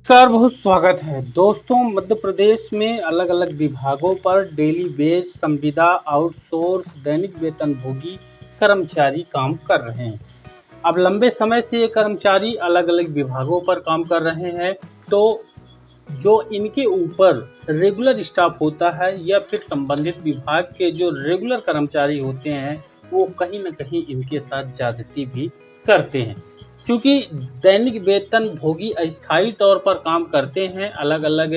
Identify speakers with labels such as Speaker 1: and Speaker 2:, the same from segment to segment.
Speaker 1: नमस्कार, बहुत स्वागत है दोस्तों। मध्य प्रदेश में अलग अलग विभागों पर डेली वेज, संविदा, आउटसोर्स, दैनिक वेतनभोगी कर्मचारी काम कर रहे हैं। अब लंबे समय से ये कर्मचारी अलग अलग विभागों पर काम कर रहे हैं, तो जो इनके ऊपर रेगुलर स्टाफ होता है या फिर संबंधित विभाग के जो रेगुलर कर्मचारी होते हैं, वो कहीं ना कहीं इनके साथ ज्यादती भी करते हैं। क्योंकि दैनिक वेतन भोगी अस्थायी तौर पर काम करते हैं, अलग अलग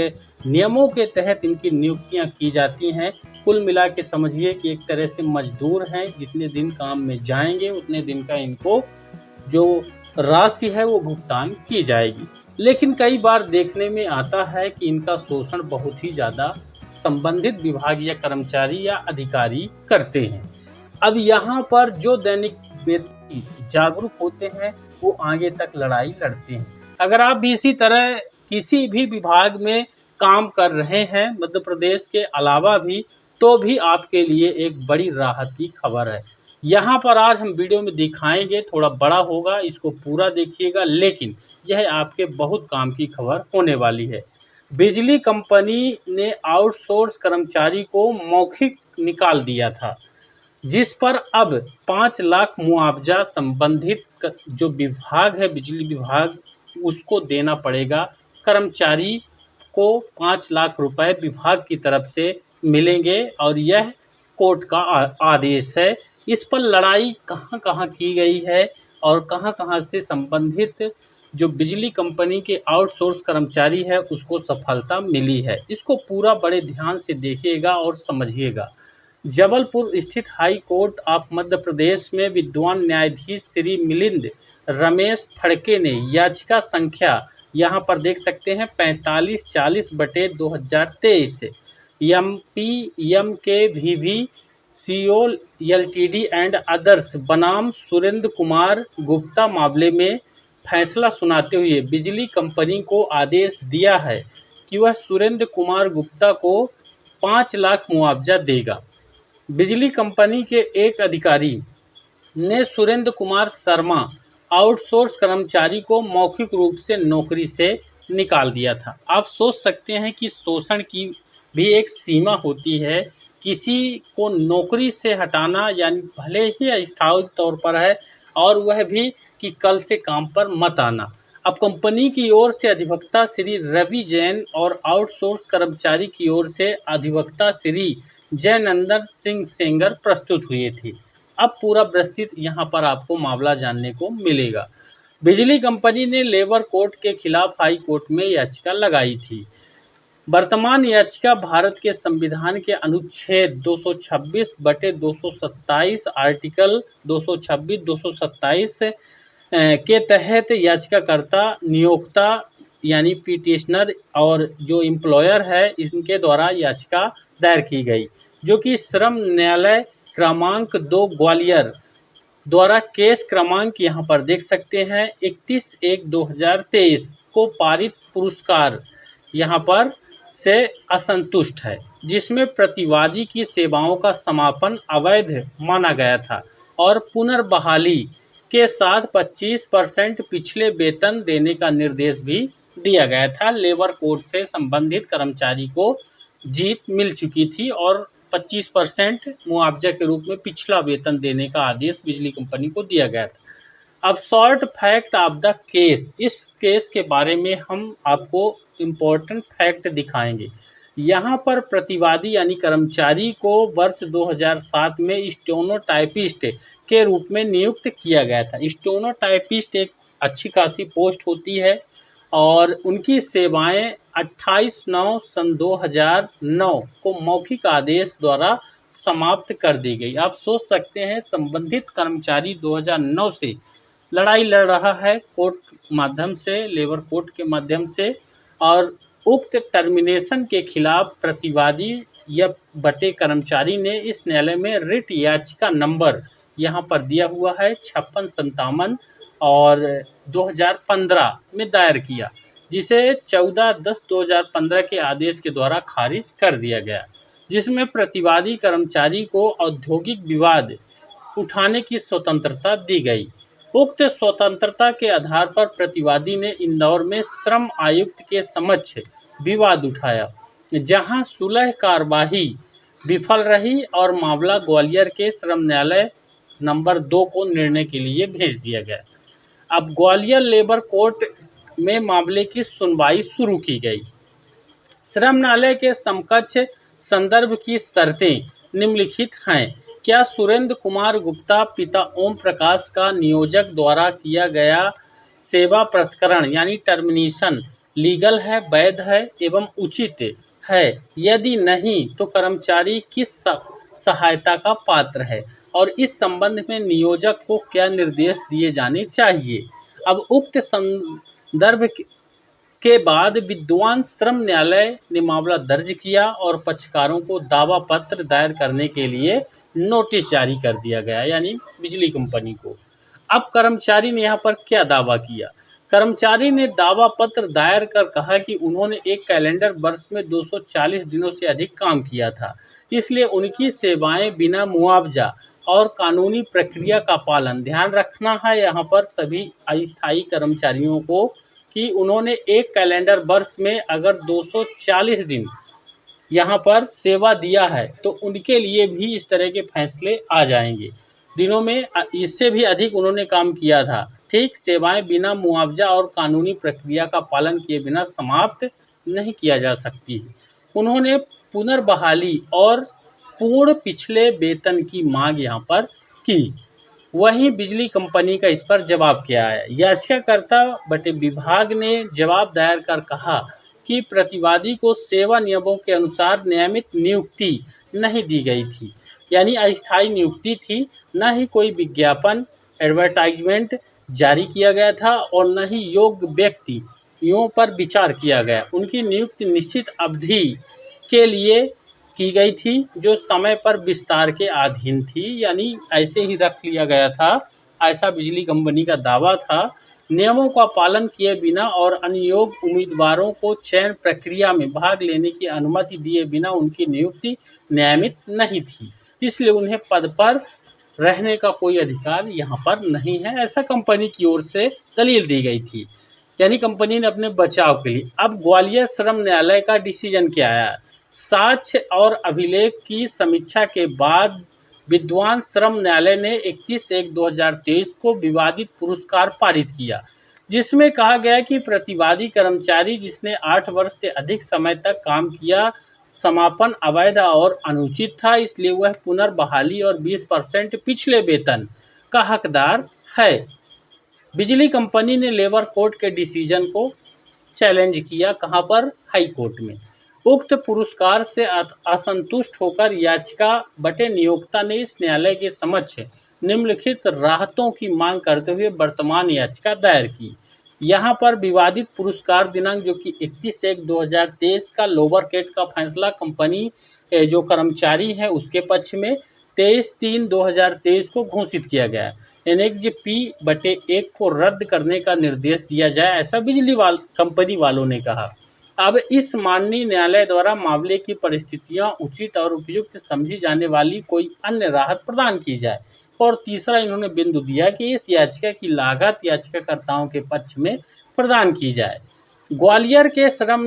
Speaker 1: नियमों के तहत इनकी नियुक्तियां की जाती हैं। कुल मिला के समझिए कि एक तरह से मजदूर हैं, जितने दिन काम में जाएंगे उतने दिन का इनको जो राशि है वो भुगतान की जाएगी। लेकिन कई बार देखने में आता है कि इनका शोषण बहुत ही ज़्यादा संबंधित विभाग या कर्मचारी या अधिकारी करते हैं। अब यहाँ पर जो दैनिक वेतन जागरूक होते हैं, वो आगे तक लड़ाई लड़ते हैं। अगर आप भी इसी तरह किसी भी विभाग में काम कर रहे हैं मध्य प्रदेश के अलावा भी, तो भी आपके लिए एक बड़ी राहत की खबर है। यहाँ पर आज हम वीडियो में दिखाएंगे, थोड़ा बड़ा होगा, इसको पूरा देखिएगा, लेकिन यह आपके बहुत काम की खबर होने वाली है। बिजली कंपनी ने आउटसोर्स कर्मचारी को मौखिक निकाल दिया था, जिस पर अब 5 लाख मुआवजा संबंधित जो विभाग है, बिजली विभाग, उसको देना पड़ेगा। कर्मचारी को 5 लाख रुपए विभाग की तरफ से मिलेंगे और यह कोर्ट का आदेश है। इस पर लड़ाई कहां कहां की गई है और कहां कहां से संबंधित जो बिजली कंपनी के आउटसोर्स कर्मचारी है उसको सफलता मिली है, इसको पूरा बड़े ध्यान से देखिएगा और समझिएगा। जबलपुर स्थित high court of Madhya Pradesh में विद्वान न्यायाधीश श्री मिलिंद रमेश फड़के ने याचिका संख्या यहाँ पर देख सकते हैं 4540/2023 MPMKVV CO LTD and others बनाम सुरेंद्र कुमार गुप्ता मामले में फैसला सुनाते हुए बिजली कंपनी को आदेश दिया है कि वह सुरेंद्र कुमार गुप्ता को 5 लाख मुआवजा देगा। बिजली कंपनी के एक अधिकारी ने सुरेंद्र कुमार शर्मा आउटसोर्स कर्मचारी को मौखिक रूप से नौकरी से निकाल दिया था। आप सोच सकते हैं कि शोषण की भी एक सीमा होती है। किसी को नौकरी से हटाना, यानी भले ही अस्थायी तौर पर है और वह भी कि कल से काम पर मत आना। अब कंपनी की ओर से अधिवक्ता श्री रवि जैन और आउटसोर्स कर्मचारी की ओर से अधिवक्ता श्री जयनंदन सिंह सेंगर प्रस्तुत हुए थे। अब पूरा विस्तृत यहाँ पर आपको मामला जानने को मिलेगा। बिजली कंपनी ने लेबर कोर्ट के खिलाफ हाई कोर्ट में याचिका लगाई थी। वर्तमान याचिका भारत के संविधान के अनुच्छेद 226/227 आर्टिकल 226-227 के तहत याचिकाकर्ता, नियोक्ता यानी पिटिशनर और जो एम्प्लॉयर है, इनके द्वारा याचिका दायर की गई, जो कि श्रम न्यायालय क्रमांक 2 ग्वालियर द्वारा केस क्रमांक यहाँ पर देख सकते हैं 31/1/2023 को पारित पुरस्कार यहाँ पर से असंतुष्ट है, जिसमें प्रतिवादी की सेवाओं का समापन अवैध माना गया था और पुनर्बहाली के साथ 25% पिछले वेतन देने का निर्देश भी दिया गया था। लेबर कोर्ट से संबंधित कर्मचारी को जीत मिल चुकी थी और 25% मुआवजा के रूप में पिछला वेतन देने का आदेश बिजली कंपनी को दिया गया था। अब short fact of the case, इस केस के बारे में हम आपको इम्पोर्टेंट फैक्ट दिखाएंगे। यहाँ पर प्रतिवादी यानी कर्मचारी को वर्ष 2007 में स्टेनोटाइपिस्ट के रूप में नियुक्त किया गया था। स्टेनोटाइपिस्ट एक अच्छी खासी पोस्ट होती है और उनकी सेवाएं 28/9/2009 को मौखिक आदेश द्वारा समाप्त कर दी गई। आप सोच सकते हैं, संबंधित कर्मचारी 2009 से लड़ाई लड़ रहा है कोर्ट माध्यम से, लेबर कोर्ट के माध्यम से, और उक्त टर्मिनेशन के खिलाफ प्रतिवादी या बटे कर्मचारी ने इस न्यायालय में रिट याचिका नंबर यहाँ पर दिया हुआ है 5657 और 2015 में दायर किया, जिसे 14/10/2015 के आदेश के द्वारा खारिज कर दिया गया, जिसमें प्रतिवादी कर्मचारी को औद्योगिक विवाद उठाने की स्वतंत्रता दी गई। उक्त स्वतंत्रता के आधार पर प्रतिवादी ने इंदौर में श्रम आयुक्त के समक्ष विवाद उठाया, जहां सुलह कार्यवाही विफल रही और मामला ग्वालियर के श्रम न्यायालय नंबर 2 को निर्णय के लिए भेज दिया गया। अब ग्वालियर लेबर कोर्ट में मामले की सुनवाई शुरू की गई। श्रम न्यायालय के समकक्ष संदर्भ की शर्तें निम्नलिखित हैं। क्या सुरेंद्र कुमार गुप्ता पिता ओम प्रकाश का नियोजक द्वारा किया गया सेवा प्रकरण यानी टर्मिनेशन लीगल है, वैध है एवं उचित है? यदि नहीं तो कर्मचारी किस सहायता का पात्र है और इस संबंध में नियोजक को क्या निर्देश दिए जाने चाहिए? अब उक्त संदर्भ के बाद विद्वान श्रम न्यायालय ने मामला दर्ज किया और पक्षकारों को दावा पत्र दायर करने के लिए नोटिस जारी कर दिया गया, यानी बिजली कंपनी को। अब कर्मचारी ने यहाँ पर क्या दावा किया? कर्मचारी ने दावा पत्र दायर कर कहा कि उन्होंने एक कैलेंडर वर्ष में 240 दिनों से अधिक काम किया था, इसलिए उनकी सेवाएं बिना मुआवजा और कानूनी प्रक्रिया का पालन। ध्यान रखना है यहाँ पर सभी अस्थायी कर्मचारियों को कि उन्होंने एक कैलेंडर वर्ष में अगर 240 दिन यहाँ पर सेवा दिया है तो उनके लिए भी इस तरह के फैसले आ जाएंगे। दिनों में इससे भी अधिक उन्होंने काम किया था। ठीक, सेवाएं बिना मुआवजा और कानूनी प्रक्रिया का पालन किए बिना समाप्त नहीं किया जा सकती। उन्होंने पुनर्बहाली और पूर्ण पिछले वेतन की मांग यहाँ पर की। वहीं बिजली कंपनी का इस पर जवाब क्या है? याचिकाकर्ता बटे विभाग ने जवाब दायर कर कहा कि प्रतिवादी को सेवा नियमों के अनुसार नियमित नियुक्ति नहीं दी गई थी, यानी अस्थायी नियुक्ति थी। न ही कोई विज्ञापन एडवर्टाइजमेंट जारी किया गया था और न ही योग्य व्यक्तियों पर विचार किया गया। उनकी नियुक्ति निश्चित अवधि के लिए की गई थी जो समय पर विस्तार के अधीन थी, यानी ऐसे ही रख लिया गया था, ऐसा बिजली कंपनी का दावा था। नियमों का पालन किए बिना और अनियोग्य उम्मीदवारों को चयन प्रक्रिया में भाग लेने की अनुमति दिए बिना उनकी नियुक्ति नियमित नहीं थी, इसलिए उन्हें पद पर रहने का कोई अधिकार यहाँ पर नहीं है, ऐसा कंपनी की ओर से दलील दी गई थी, यानी कंपनी ने अपने बचाव के लिए। अब ग्वालियर श्रम न्यायालय का डिसीजन क्या आया? साक्ष्य और अभिलेख की समीक्षा के बाद विद्वान श्रम न्यायालय ने 31/1/2023 को विवादित पुरस्कार पारित किया, जिसमें कहा गया कि प्रतिवादी कर्मचारी जिसने 8 वर्ष से अधिक समय तक काम किया, समापन अवैध और अनुचित था, इसलिए वह पुनर्बहाली और 20% पिछले वेतन का हकदार है। बिजली कंपनी ने लेबर कोर्ट के डिसीजन को चैलेंज किया, कहां पर? हाई कोर्ट में। उक्त पुरस्कार से असंतुष्ट होकर याचिका बटे नियोक्ता ने इस न्यायालय के समक्ष निम्नलिखित राहतों की मांग करते हुए वर्तमान याचिका दायर की। यहाँ पर विवादित पुरस्कार दिनांक जो कि 31/1/2023 का लोअर कोर्ट का फैसला कंपनी जो कर्मचारी है उसके पक्ष में 23/3/2023 को घोषित किया गया। एनेक्स P/1 को रद्द करने का निर्देश दिया जाए, ऐसा बिजली कंपनी वालों ने कहा। अब इस माननीय न्यायालय द्वारा मामले की परिस्थितियां उचित और उपयुक्त समझी जाने वाली कोई अन्य राहत प्रदान की जाए। और तीसरा इन्होंने बिंदु दिया कि इस याचिका की लागत याचिकाकर्ताओं के पक्ष में प्रदान की जाए। ग्वालियर के श्रम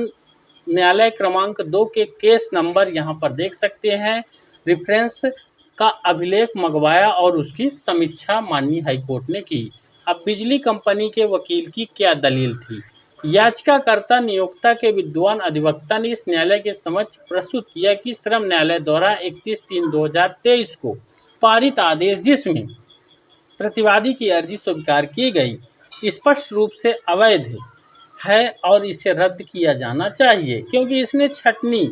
Speaker 1: न्यायालय क्रमांक 2 के केस नंबर यहाँ पर देख सकते हैं, रेफरेंस का अभिलेख मंगवाया और उसकी समीक्षा माननीय हाईकोर्ट ने की। अब बिजली कंपनी के वकील की क्या दलील थी? याचिकाकर्ता नियोक्ता के विद्वान अधिवक्ता ने इस न्यायालय के समक्ष प्रस्तुत किया कि श्रम न्यायालय द्वारा 31/3/2023 को पारित आदेश जिसमें प्रतिवादी की अर्जी स्वीकार की गई स्पष्ट रूप से अवैध है और इसे रद्द किया जाना चाहिए, क्योंकि इसने छटनी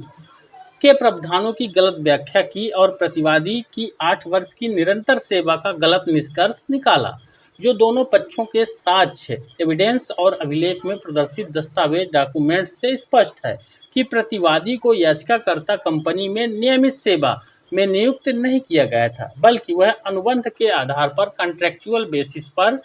Speaker 1: के प्रावधानों की गलत व्याख्या की और प्रतिवादी की 8 वर्ष की निरंतर सेवा का गलत निष्कर्ष निकाला, जो दोनों पक्षों के साक्ष्य एविडेंस और अभिलेख में प्रदर्शित दस्तावेज डॉक्यूमेंट से स्पष्ट है कि प्रतिवादी को याचिकाकर्ता कंपनी में नियमित सेवा में नियुक्त नहीं किया गया था, बल्कि वह अनुबंध के आधार पर कॉन्ट्रेक्चुअल बेसिस पर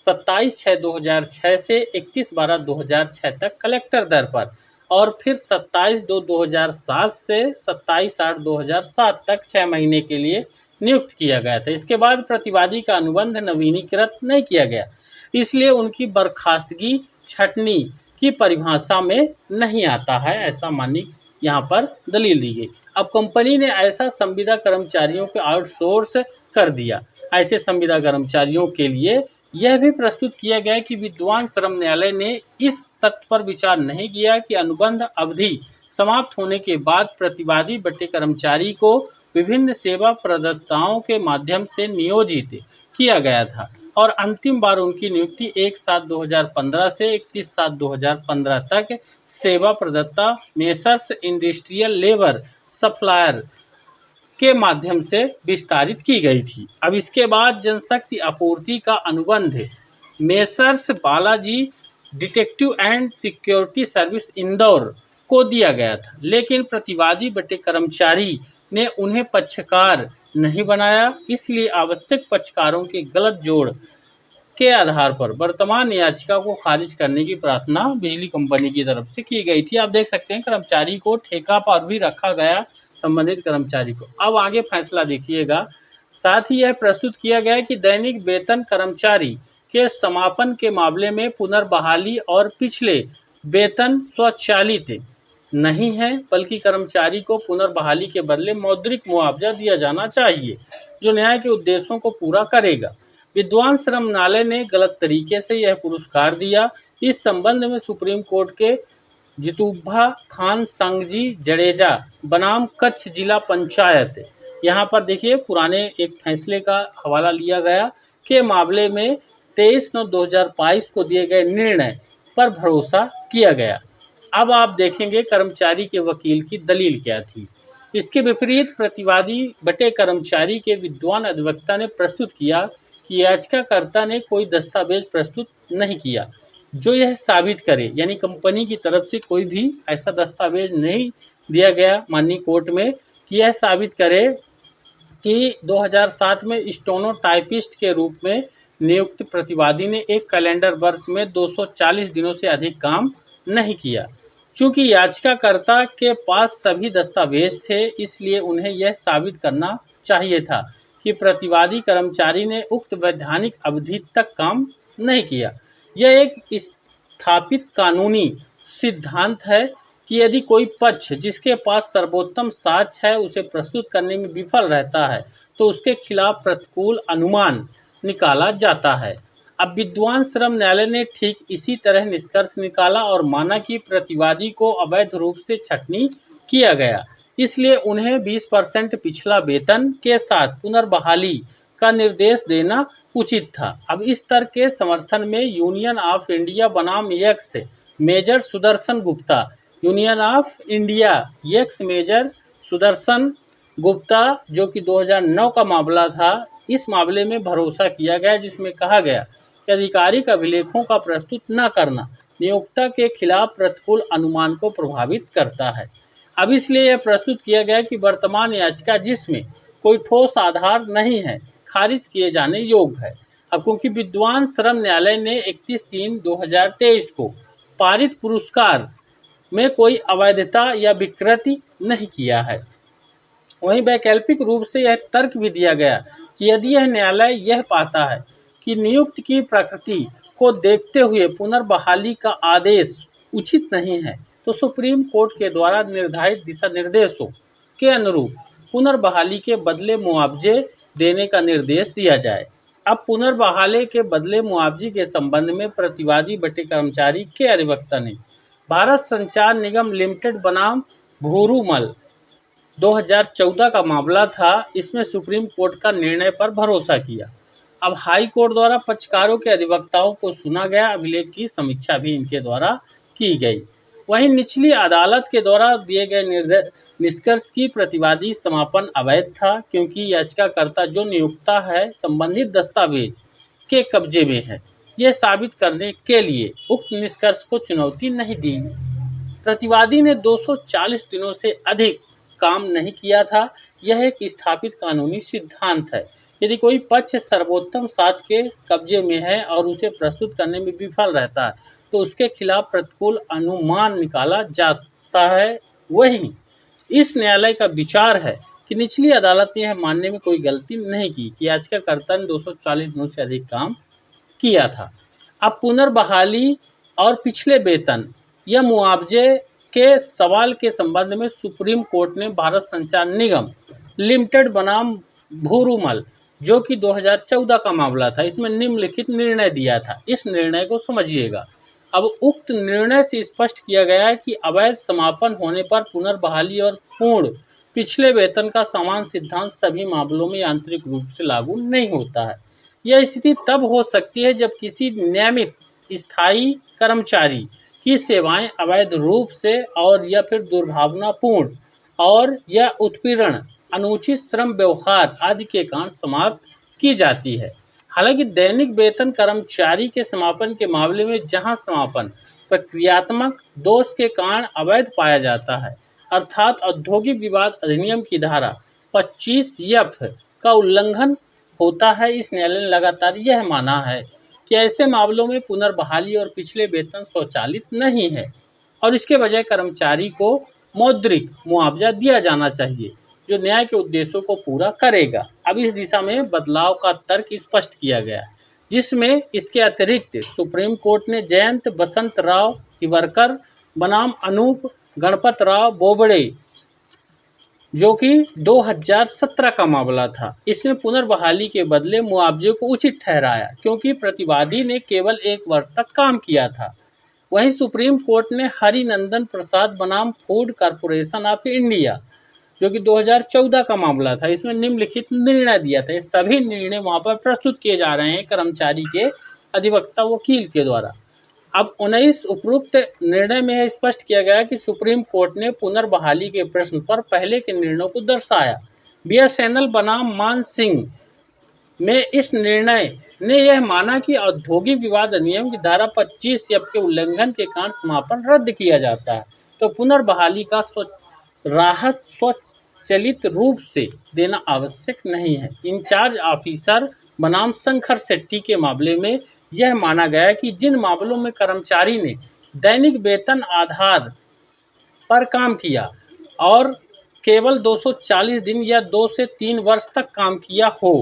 Speaker 1: 27/6/2006 से 31/12/2006 तक कलेक्टर दर पर और फिर 27/2/2007 से 27/8/2007 तक 6 महीने के लिए नियुक्त किया गया था। इसके बाद प्रतिवादी का अनुबंध नवीनीकृत नहीं किया गया, इसलिए उनकी बर्खास्तगी छटनी की परिभाषा में नहीं आता है, ऐसा मानी यहाँ पर दलील दी गई। अब कंपनी ने ऐसा संविदा कर्मचारियों को आउटसोर्स कर दिया। ऐसे संविदा कर्मचारियों के लिए यह भी प्रस्तुत किया गया कि विद्वान श्रम न्यायालय ने इस तथ्य पर विचार नहीं किया कि अनुबंध अवधि समाप्त होने के बाद प्रतिवादी बटे कर्मचारी को विभिन्न सेवा प्रदाताओं के माध्यम से नियोजित किया गया था और अंतिम बार उनकी नियुक्ति 1/7/2015 से 31/7/2015 तक सेवा प्रदाता मेसर्स इंडस्ट्रियल लेबर सप्लायर के माध्यम से विस्तारित की गई थी। अब इसके बाद जनशक्ति आपूर्ति का अनुबंध messrs Balaji detective and security service Indore को दिया गया था, लेकिन प्रतिवादी बटे कर्मचारी ने उन्हें पक्षकार नहीं बनाया, इसलिए आवश्यक पक्षकारों के गलत जोड़ के आधार पर वर्तमान याचिका को खारिज करने की प्रार्थना बिजली कंपनी की तरफ से की गई थी। आप देख सकते हैं कर्मचारी को ठेका पर भी रखा गया, संबंधित कर्मचारी को। अब आगे फैसला देखिएगा। साथ ही यह प्रस्तुत किया गया कि दैनिक वेतन कर्मचारी के समापन के मामले में पुनर्बहाली और पिछले वेतन स्वचालित नहीं है, बल्कि कर्मचारी को पुनर्बहाली के बदले मौद्रिक मुआवजा दिया जाना चाहिए जो न्याय के उद्देश्यों को पूरा करेगा। विद्वान श्रम न्यायालय ने गलत तरीके से यह पुरस्कार दिया। इस संबंध में सुप्रीम कोर्ट के जितुभा खान संगजी जडेजा बनाम कच्छ जिला पंचायत, यहाँ पर देखिए पुराने एक फैसले का हवाला लिया गया के मामले में 23/9/2022 को दिए गए निर्णय पर भरोसा किया गया। अब आप देखेंगे कर्मचारी के वकील की दलील क्या थी। इसके विपरीत प्रतिवादी बटे कर्मचारी के विद्वान अधिवक्ता ने प्रस्तुत किया कि याचिकाकर्ता ने कोई दस्तावेज प्रस्तुत नहीं किया जो यह साबित करे, यानी कंपनी की तरफ से कोई भी ऐसा दस्तावेज नहीं दिया गया माननीय कोर्ट में कि यह साबित करे कि 2007 में स्टेनोटाइपिस्ट के रूप में नियुक्त प्रतिवादी ने एक कैलेंडर वर्ष में 240 दिनों से अधिक काम नहीं किया। चूंकि याचिकाकर्ता के पास सभी दस्तावेज थे, इसलिए उन्हें यह साबित करना चाहिए था कि प्रतिवादी कर्मचारी ने उक्त वैधानिक अवधि तक काम नहीं किया। यह एक स्थापित कानूनी सिद्धांत है कि यदि कोई पक्ष जिसके पास सर्वोत्तम साक्ष्य है उसे प्रस्तुत करने में विफल रहता है तो उसके खिलाफ प्रतिकूल अनुमान निकाला जाता है। अब विद्वान श्रम न्यायालय ने ठीक इसी तरह निष्कर्ष निकाला और माना कि प्रतिवादी को अवैध रूप से छटनी किया गया, इसलिए उन्हें 20% पिछला वेतन के साथ पुनर्बहाली का निर्देश देना उचित था। अब इस तर्क के समर्थन में यूनियन ऑफ इंडिया बनाम ex major Sudarshan Gupta, union of India ex major Sudarshan Gupta जो कि 2009 का मामला था, इस मामले में भरोसा किया गया जिसमें कहा गया कि आधिकारिक अभिलेखों का प्रस्तुत न करना नियोक्ता के खिलाफ प्रतिकूल अनुमान को प्रभावित करता है। अब इसलिए यह प्रस्तुत किया गया कि वर्तमान याचिका जिसमें कोई ठोस आधार नहीं है खारिज किए जाने योग्य है। अब क्योंकि विद्वान श्रम न्यायालय ने 31/3/2023 को पारित पुरस्कार में कोई अवैधता या विकृति नहीं किया है, वहीं वैकल्पिक रूप से यह तर्क भी दिया गया कि यदि यह न्यायालय यह पाता है कि नियुक्त की प्रकृति को देखते हुए पुनर्बहाली का आदेश उचित नहीं है तो सुप्रीम कोर्ट के द्वारा निर्धारित दिशा निर्देशों के अनुरूप पुनर्बहाली के बदले मुआवजे देने का निर्देश दिया जाए। अब पुनर्बहाली के बदले मुआवजे के संबंध में प्रतिवादी बटे कर्मचारी के अधिवक्ता ने भारत संचार निगम लिमिटेड बनाम भूरूमल 2014 का मामला था, इसमें सुप्रीम कोर्ट का निर्णय पर भरोसा किया। अब हाई कोर्ट द्वारा पक्षकारों के अधिवक्ताओं को सुना गया, अभिलेख की समीक्षा भी इनके द्वारा की गई। वहीं निचली अदालत के द्वारा दिए गए निष्कर्ष की प्रतिवादी समापन अवैध था क्योंकि याचिकाकर्ता जो नियोक्ता है संबंधित दस्तावेज के कब्जे में है, यह साबित करने के लिए उक्त निष्कर्ष को चुनौती नहीं दी। प्रतिवादी ने 240 दिनों से अधिक काम नहीं किया था। यह एक स्थापित कानूनी सिद्धांत है। यदि कोई पक्ष सर्वोत्तम साक्ष्य के कब्जे में है और उसे प्रस्तुत करने में विफल रहता है तो उसके खिलाफ प्रतिकूल अनुमान निकाला जाता है। वहीं इस न्यायालय का विचार है कि निचली अदालत ने यह मानने में कोई गलती नहीं की कि याचिकाकर्ता ने 240 दिनों से अधिक काम किया था। अब पुनर्बहाली और पिछले वेतन या मुआवजे के सवाल के संबंध में सुप्रीम कोर्ट ने भारत संचार निगम लिमिटेड बनाम भूरुमल, जो कि 2014 का मामला था, इसमें निम्नलिखित निर्णय दिया था। इस निर्णय को समझिएगा। अब उक्त निर्णय से स्पष्ट किया गया है कि अवैध समापन होने पर पुनर्बहाली और पूर्ण पिछले वेतन का समान सिद्धांत सभी मामलों में आंतरिक रूप से लागू नहीं होता है। यह स्थिति तब हो सकती है जब किसी नियमित स्थायी कर्मचारी की सेवाएं अवैध रूप से और या फिर दुर्भावनापूर्ण और या उत्पीड़न, अनुचित श्रम व्यवहार आदि के कारण समाप्त की जाती है। हालांकि दैनिक वेतन कर्मचारी के समापन के मामले में जहां समापन प्रक्रियात्मक दोष के कारण अवैध पाया जाता है, अर्थात औद्योगिक विवाद अधिनियम की धारा 25F का उल्लंघन होता है, इस न्यायालय ने लगातार यह माना है कि ऐसे मामलों में पुनर्बहाली और पिछले वेतन स्वचालित नहीं है और इसके बजाय कर्मचारी को मौद्रिक मुआवजा दिया जाना चाहिए जो न्याय के उद्देश्यों को पूरा करेगा। अब इस दिशा में बदलाव का तर्क स्पष्ट किया गया, जिसमें इसके अतिरिक्त सुप्रीम कोर्ट ने जयंत बसंत राव हिवरकर बनाम अनूप गणपत राव बोबड़े, जो कि 2017 का मामला था, इसने पुनर्बहाली के बदले मुआवजे को उचित ठहराया क्योंकि प्रतिवादी ने केवल 1 वर्ष तक काम किया था। वहीं सुप्रीम कोर्ट ने हरिनंदन प्रसाद बनाम फूड कॉरपोरेशन ऑफ इंडिया, जो कि 2014 का मामला था, इसमें निम्नलिखित निर्णय दिया था। ये सभी निर्णय वहां पर प्रस्तुत किए जा रहे हैं कर्मचारी के अधिवक्ता वकील के द्वारा। अब 19 उपरोक्त निर्णय में यह स्पष्ट किया गया कि सुप्रीम कोर्ट ने पुनर्बहाली के प्रश्न पर पहले के निर्णयों को दर्शाया। बीएसएनएल बनाम मान सिंह में इस निर्णय ने यह माना कि औद्योगिक विवाद अधिनियम की धारा 25F के उल्लंघन के कारण समापन रद्द किया जाता है, तो पुनर्बहाली का राहत स्वचालित रूप से देना आवश्यक नहीं है। इंचार्ज ऑफिसर बनाम शंकर शेट्टी के मामले में यह माना गया कि जिन मामलों में कर्मचारी ने दैनिक वेतन आधार पर काम किया और केवल 240 दिन या 2 से 3 वर्ष तक काम किया हो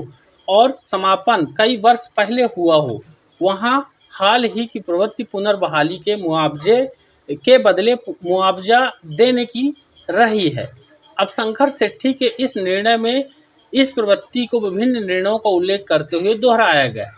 Speaker 1: और समापन कई वर्ष पहले हुआ हो, वहां हाल ही की प्रवृत्ति पुनर्बहाली के मुआवजे के बदले मुआवजा देने की रही है। अब शंकर शेट्टी के इस निर्णय में इस प्रवृत्ति को विभिन्न निर्णयों का उल्लेख करते हुए दोहराया गया।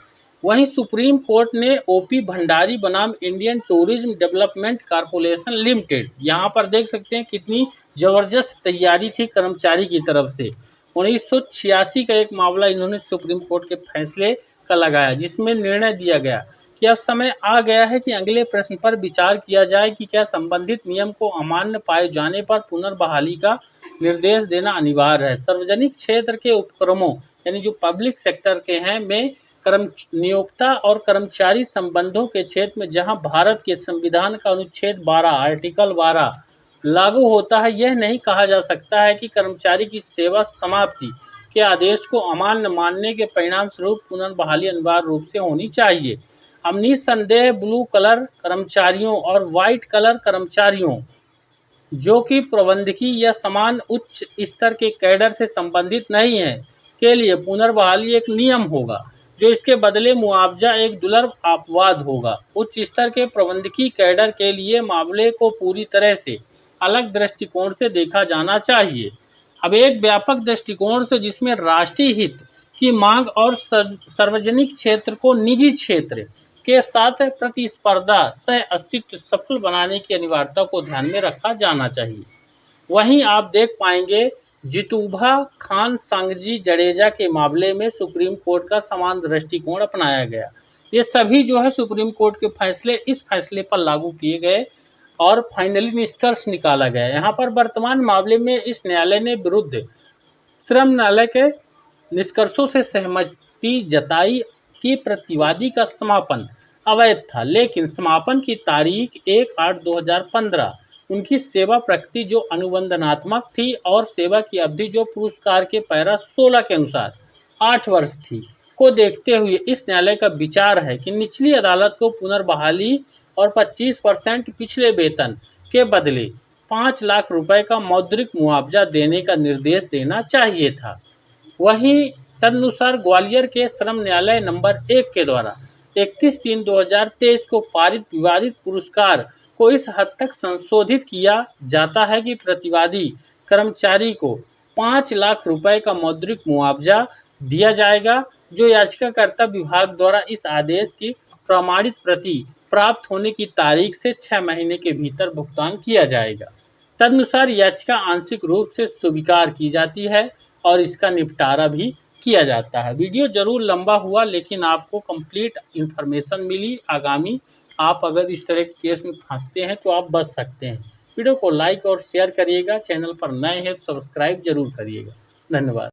Speaker 1: वहीं सुप्रीम कोर्ट ने ओपी भंडारी बनाम Indian tourism development corporation limited, यहाँ पर देख सकते हैं कितनी जबरदस्त तैयारी थी कर्मचारी की तरफ से। 1986 का एक मामला इन्होंने सुप्रीम कोर्ट के फैसले का लगाया, जिसमें निर्णय दिया गया कि अब समय आ गया है कि अगले प्रश्न पर विचार किया जाए कि क्या संबंधित नियम को अमान्य पाए जाने पर पुनर्बहाली का निर्देश देना अनिवार्य है। सार्वजनिक क्षेत्र के उपक्रमों यानी जो पब्लिक सेक्टर के हैं में नियोक्ता और कर्मचारी संबंधों के क्षेत्र में जहां भारत के संविधान का अनुच्छेद 12 आर्टिकल 12 लागू होता है, यह नहीं कहा जा सकता है कि कर्मचारी की सेवा समाप्ति के आदेश को अमान्य मानने के परिणाम स्वरूप पुनर्बहाली अनिवार्य रूप से होनी चाहिए। अब निसंदेह ब्लू कलर कर्मचारियों और व्हाइट कलर कर्मचारियों जो कि प्रबंधकीय या समान उच्च स्तर के कैडर से संबंधित नहीं है के लिए पुनर्बहाली एक नियम होगा, जो इसके बदले मुआवजा एक दुर्लभ अपवाद होगा। उच्च स्तर के प्रबंधकीय कैडर के लिए मामले को पूरी तरह से अलग दृष्टिकोण से देखा जाना चाहिए। अब एक व्यापक दृष्टिकोण से जिसमें राष्ट्रीय हित की मांग और सार्वजनिक क्षेत्र को निजी क्षेत्र के साथ प्रतिस्पर्धा सह अस्तित्व सफल बनाने की अनिवार्यता को ध्यान में रखा जाना चाहिए। वहीं आप देख पाएंगे जितूभा खान सांगजी जडेजा के मामले में सुप्रीम कोर्ट का समान दृष्टिकोण अपनाया गया। ये सभी जो है सुप्रीम कोर्ट के फैसले इस फैसले पर लागू किए गए और फाइनली निष्कर्ष निकाला गया। यहाँ पर वर्तमान मामले में इस न्यायालय ने विरुद्ध श्रम न्यायालय के निष्कर्षों से सहमति जताई कि प्रतिवादी का समापन अवैध था, लेकिन समापन की तारीख 1/8/2015 उनकी सेवा प्रकृति जो अनुबंधनात्मक थी और सेवा की अवधि जो पुरस्कार के पैरा 16 के अनुसार 8 वर्ष थी को देखते हुए इस न्यायालय का विचार है कि निचली अदालत को पुनर्बहाली और 25% पिछले वेतन के बदले 5 लाख रुपए का मौद्रिक मुआवजा देने का निर्देश देना चाहिए था। वहीं तदनुसार ग्वालियर के श्रम न्यायालय नंबर 1 के द्वारा 31/3/2023 को पारित विवादित पुरस्कार को इस हद तक संशोधित किया जाता है कि प्रतिवादी कर्मचारी को 5 लाख रुपए का मौद्रिक मुआवजा दिया जाएगा, जो याचिकाकर्ता विभाग द्वारा इस आदेश की प्रमाणित प्रति प्राप्त होने की तारीख से 6 महीने के भीतर भुगतान किया जाएगा। तदनुसार याचिका आंशिक रूप से स्वीकार की जाती है और इसका निपटारा भी किया जाता है। वीडियो जरूर लंबा हुआ, लेकिन आपको कंप्लीट इन्फॉर्मेशन मिली। आगामी आप अगर इस तरह के केस में फंसते हैं तो आप बच सकते हैं। वीडियो को लाइक और शेयर करिएगा। चैनल पर नए हैं तो सब्सक्राइब जरूर करिएगा। धन्यवाद।